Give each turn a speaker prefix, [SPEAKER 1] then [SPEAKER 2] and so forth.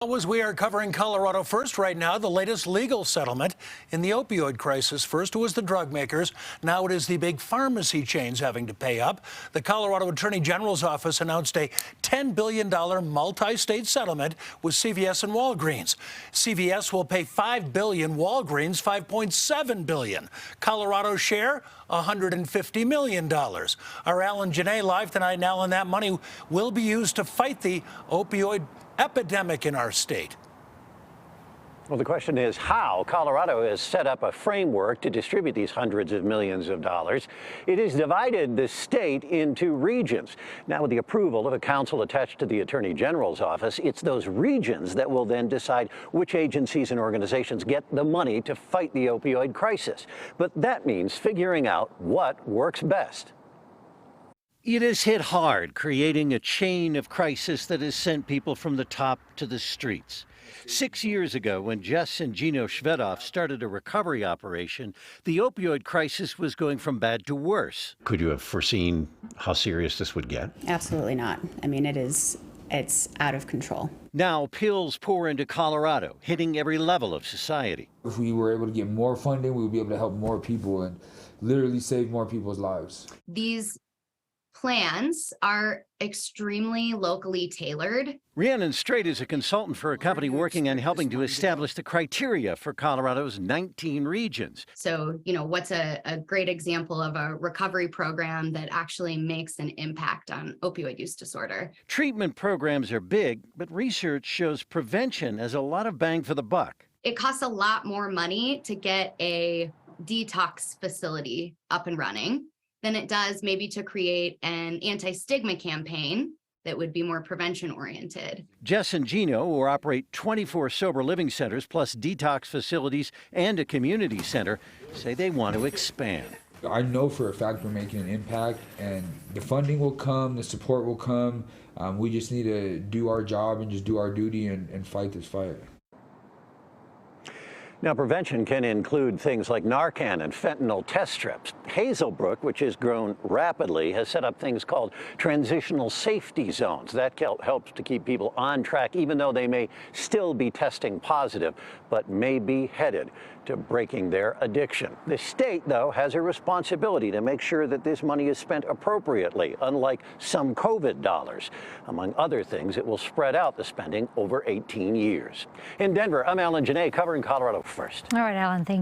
[SPEAKER 1] As we are covering Colorado first right now, the latest legal settlement in the opioid crisis. First it was the drug makers. Now it is the big pharmacy chains having to pay up. The Colorado Attorney General's office announced a $10 billion multi-state settlement with CVS and Walgreens. CVS will pay $5 billion, Walgreens $5.7 billion. Colorado's share, $150 million. Our Alan Janae live tonight. And Alan, that money will be used to fight the opioid epidemic in our state.
[SPEAKER 2] Well, the question is how. Colorado has set up a framework to distribute these hundreds of millions of dollars. It has divided the state into regions. Now, with the approval of a council attached to the Attorney General's office, it's those regions that will then decide which agencies and organizations get the money to fight the opioid crisis. But that means figuring out what works best.
[SPEAKER 3] It has hit hard, creating a chain of crisis that has sent people from the top to the streets. 6 years ago, when Jess and Gino Shvedov started a recovery operation, the opioid crisis was going from bad to worse.
[SPEAKER 4] Could you have foreseen how serious this would get?
[SPEAKER 5] Absolutely not. I mean, it's out of control.
[SPEAKER 3] Now pills pour into Colorado, hitting every level of society.
[SPEAKER 6] If we were able to get more funding, we would be able to help more people and literally save more people's lives.
[SPEAKER 7] These plans are extremely locally tailored.
[SPEAKER 3] Rhiannon Strait is a consultant for a company working on helping to establish the criteria for Colorado's 19 regions.
[SPEAKER 7] So, what's a great example of a recovery program that actually makes an impact on opioid use disorder?
[SPEAKER 3] Treatment programs are big, but research shows prevention has a lot of bang for the buck.
[SPEAKER 7] It costs a lot more money to get a detox facility up and running than it does maybe to create an anti-stigma campaign that would be more prevention oriented.
[SPEAKER 3] Jess and Gino, who operate 24 sober living centers plus detox facilities and a community center, say they want to expand.
[SPEAKER 6] I know for a fact we're making an impact, and the funding will come, the support will come. We just need to do our job and just do our duty and fight this fight.
[SPEAKER 2] Now, prevention can include things like Narcan and fentanyl test strips. Hazelbrook, which has grown rapidly, has set up things called transitional safety zones. That helps to keep people on track, even though they may still be testing positive, but may be headed to breaking their addiction. The state, though, has a responsibility to make sure that this money is spent appropriately, unlike some COVID dollars. Among other things, it will spread out the spending over 18 years. In Denver, I'm Alan Janae, covering Colorado first.
[SPEAKER 8] All right, Alan, thank you.